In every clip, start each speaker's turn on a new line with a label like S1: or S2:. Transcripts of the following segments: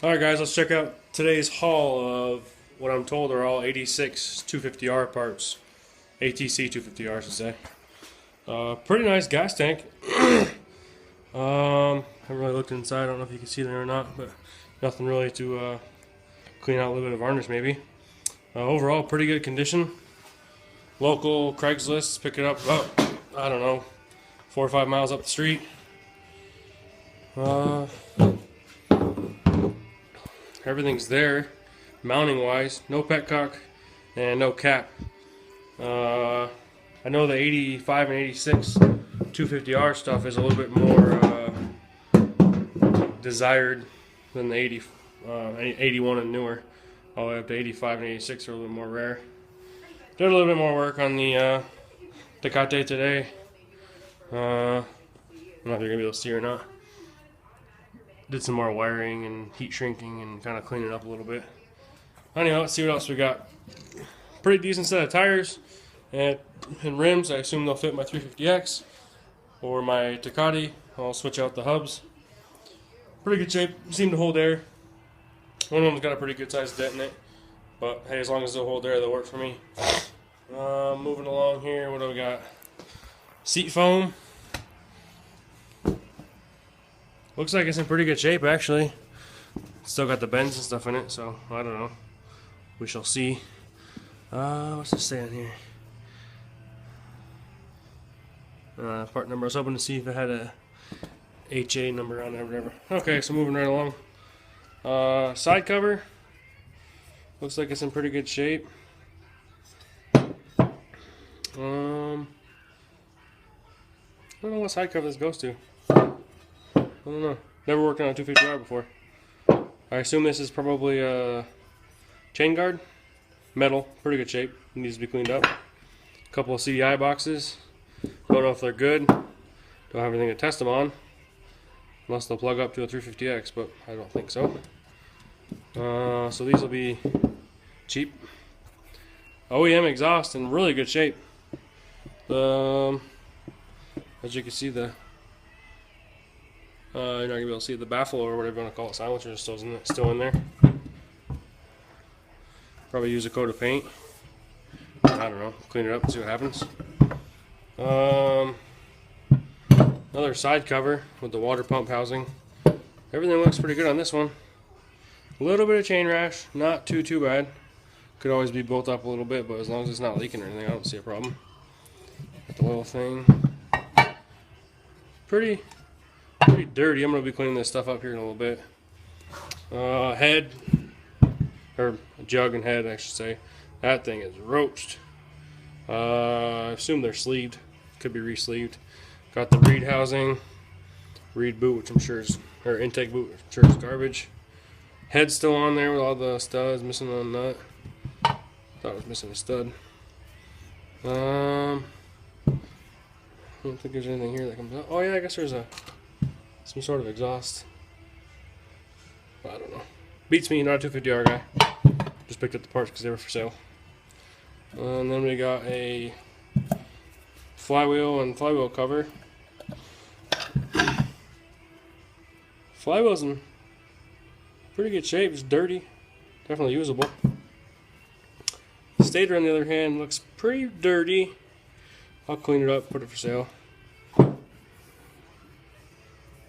S1: Alright guys, let's check out today's haul of what I'm told are all 86 250R parts. ATC 250R I should say. Pretty nice gas tank. Haven't really looked inside, I don't know if you can see there or not, but nothing really to clean out a little bit of varnish maybe. Overall, pretty good condition. Local Craigslist, pick it up about, I don't know, 4 or 5 miles up the street. Everything's there, mounting wise, no petcock and no cap. I know the 85 and 86 250R stuff is a little bit more desired than the 81 and newer. All the way up to 85 and 86 are a little bit more rare. Did a little bit more work on the Tecate today. I don't know if you're going to be able to see or not. Did some more wiring and heat shrinking and kind of clean it up a little bit. Anyway, let's see what else we got. Pretty decent set of tires and rims. I assume they'll fit my 350X or my Tecate. I'll switch out the hubs. Pretty good shape. Seem to hold air. One of them's got a pretty good sized dent in it. But hey, as long as they'll hold air, they'll work for me. Moving along here, what do we got? Seat foam. Looks like it's in pretty good shape actually. Still got the bends and stuff in it, so I don't know. We shall see. What's this saying here? Part number. I was hoping to see if it had a HA number on it or whatever. Okay, so moving right along. Side cover. Looks like it's in pretty good shape. I don't know what side cover this goes to. I don't know. Never worked on a 250R before. I assume this is probably a chain guard. Metal. Pretty good shape. Needs to be cleaned up. A couple of CDI boxes. Don't know if they're good. Don't have anything to test them on. Unless they'll plug up to a 350X, but I don't think so. So these will be cheap. OEM exhaust in really good shape. As you can see, you're not going to be able to see the baffle or whatever you want to call it. Silencer is still in there. Probably use a coat of paint. I don't know. Clean it up and see what happens. Another side cover with the water pump housing. Everything looks pretty good on this one. A little bit of chain rash. Not too bad. Could always be built up a little bit, but as long as it's not leaking or anything, I don't see a problem. Got the little thing. Pretty dirty. I'm going to be cleaning this stuff up here in a little bit. Head, or jug and head I should say. That thing is roached. I assume they're sleeved. Could be re-sleeved. Got the reed housing. Reed boot, which I'm sure is, or intake boot, which I'm sure is garbage. Head's still on there with all the studs, missing a nut. Thought it was missing a stud. I don't think there's anything here that comes out. Oh yeah, I guess there's some sort of exhaust. I don't know. Beats me, not a 250R guy. Just picked up the parts because they were for sale. And then we got a flywheel and flywheel cover. Flywheel's in pretty good shape. It's dirty. Definitely usable. Stator, on the other hand, looks pretty dirty. I'll clean it up, put it for sale. Have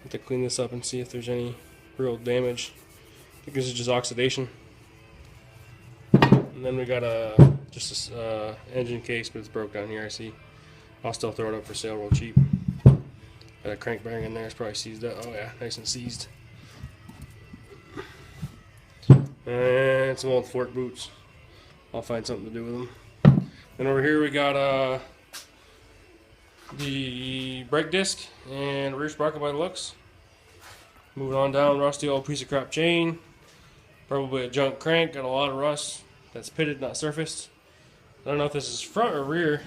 S1: to clean this up and see if there's any real damage. I think this is just oxidation. And then we got just a engine case, but it's broke down here. I see. I'll still throw it up for sale real cheap. Got a crank bearing in there. It's probably seized up. Oh yeah, nice and seized. And some old fork boots. I'll find something to do with them. And over here we got the brake disc and rear sprocket by the looks. Moving on down, rusty old piece of crap chain. Probably a junk crank, got a lot of rust. That's pitted, not surfaced. I don't know if this is front or rear.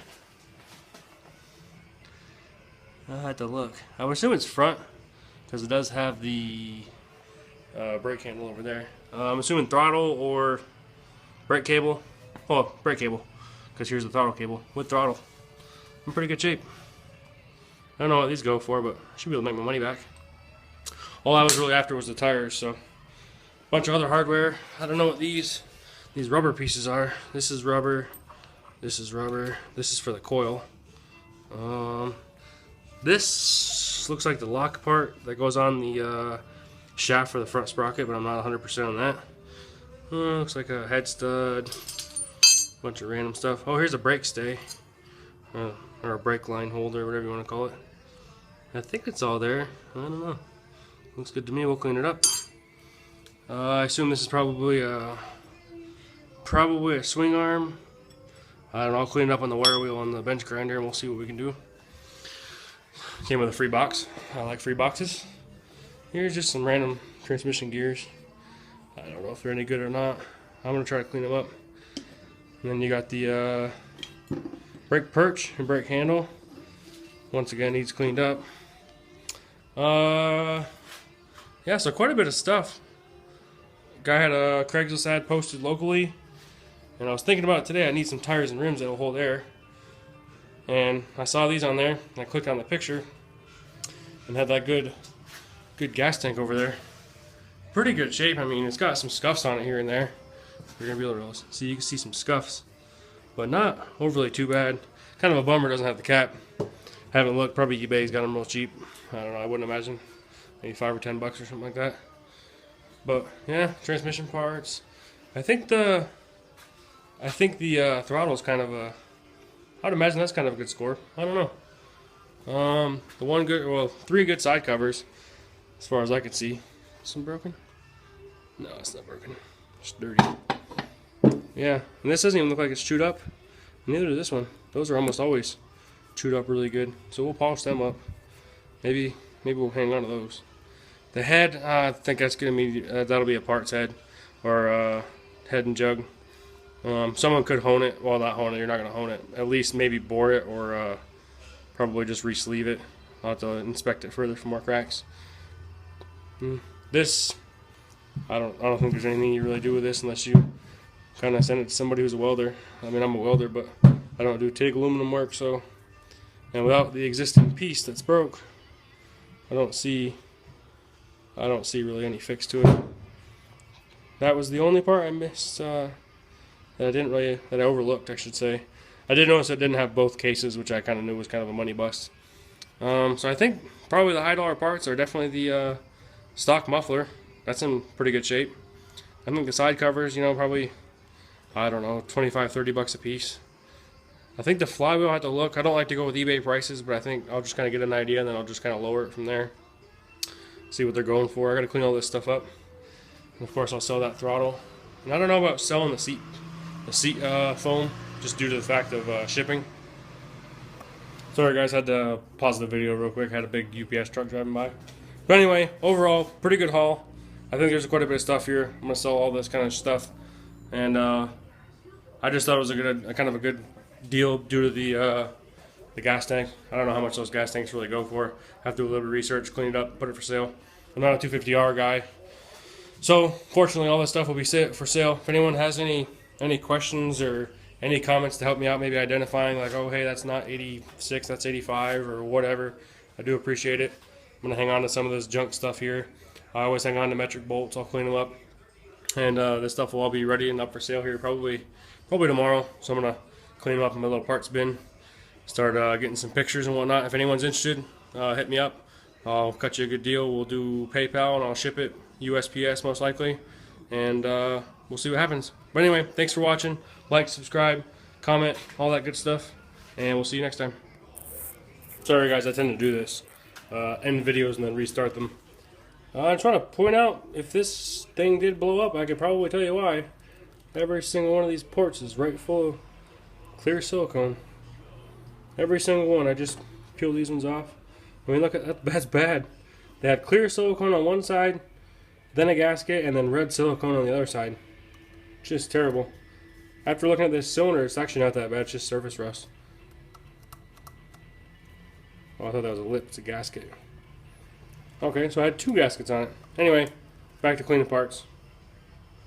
S1: I'll have to look. I would assume it's front because it does have the brake handle over there. I'm assuming throttle or brake cable. Oh, brake cable, because here's the throttle cable with throttle. In pretty good shape. I don't know what these go for, but I should be able to make my money back. All I was really after was the tires, so Bunch of other hardware. I don't know what these rubber pieces are. This is rubber. This is rubber. This is for the coil. This looks like the lock part that goes on the shaft for the front sprocket, but I'm not 100% on that. Looks like a head stud. Bunch of random stuff. Oh, here's a brake stay. Or a brake line holder, whatever you want to call it. I think it's all there. I don't know. Looks good to me. We'll clean it up. I assume this is probably a swing arm. I don't know. I'll clean it up on the wire wheel on the bench grinder, and we'll see what we can do. Came with a free box. I like free boxes. Here's just some random transmission gears. I don't know if they're any good or not. I'm gonna try to clean them up. And then you got the brake perch and brake handle. Once again, needs cleaned up. Yeah, so quite a bit of stuff. Guy had a Craigslist ad posted locally, and I was thinking about it today. I need some tires and rims that'll hold air, and I saw these on there, and I clicked on the picture, and had that good gas tank over there. Pretty good shape. I mean, it's got some scuffs on it here and there. You're gonna be able to see. You can see some scuffs, but not overly too bad. Kind of a bummer. Doesn't have the cap. Haven't looked. Probably eBay's got them real cheap. I don't know. I wouldn't imagine. Maybe $5 or $10 or something like that. But yeah, transmission parts. I think the throttle's kind of a. I'd imagine that's kind of a good score. I don't know. Three good side covers, as far as I could see. Some broken? No, it's not broken. It's dirty. Yeah, and this doesn't even look like it's chewed up. Neither does this one. Those are almost always chewed up really good. So we'll polish them up. Maybe we'll hang on to those. The head, I think that's gonna be that'll be a parts head or head and jug. Someone could hone it. Well, not hone it. You're not gonna hone it. At least maybe bore it or probably just re-sleeve it. I'll have to inspect it further for more cracks. This, I don't think there's anything you really do with this unless you kind of send it to somebody who's a welder. I mean, I'm a welder, but I don't do TIG aluminum work, so. And without the existing piece that's broke, I don't see really any fix to it. That was the only part I missed that I overlooked, I should say. I did notice it didn't have both cases, which I kind of knew was kind of a money bust. So I think probably the high dollar parts are definitely the stock muffler. That's in pretty good shape. I think the side covers, probably, I don't know, $25-$30 a piece. I think the flywheel I have to look. I don't like to go with eBay prices, but I think I'll just kind of get an idea, and then I'll just kind of lower it from there. See what they're going for. I got to clean all this stuff up. And of course, I'll sell that throttle. And I don't know about selling the seat foam, just due to the fact of shipping. Sorry guys, had to pause the video real quick. Had a big UPS truck driving by. But anyway, overall, pretty good haul. I think there's quite a bit of stuff here. I'm gonna sell all this kind of stuff, and I just thought it was a kind of a good deal due to the gas tank. I don't know how much those gas tanks really go for. Have to do a little bit of research, clean it up, put it for sale. I'm not a 250R guy, so fortunately all this stuff will be for sale. If anyone has any questions or any comments to help me out, maybe identifying like, oh hey, that's not 86, that's 85 or whatever, I do appreciate it. I'm gonna hang on to some of this junk stuff here. I always hang on to metric bolts. I'll clean them up, and this stuff will all be ready and up for sale here probably tomorrow. So I'm gonna clean them up in my little parts bin, start getting some pictures and whatnot. If anyone's interested, hit me up. I'll cut you a good deal. We'll do PayPal and I'll ship it USPS most likely, and we'll see what happens. But anyway, thanks for watching. Like, subscribe, comment, all that good stuff, and we'll see you next time. Sorry guys, I tend to do this. End videos and then restart them. I'm trying to point out, if this thing did blow up, I could probably tell you why. Every single one of these ports is right full of clear silicone. Every single one. I just peeled these ones off. I mean, look at that. That's bad. They had clear silicone on one side, then a gasket, and then red silicone on the other side. Just terrible. After looking at this cylinder, it's actually not that bad. It's just surface rust. Oh, I thought that was a lip. It's a gasket. Okay, so I had two gaskets on it. Anyway, back to cleaning parts.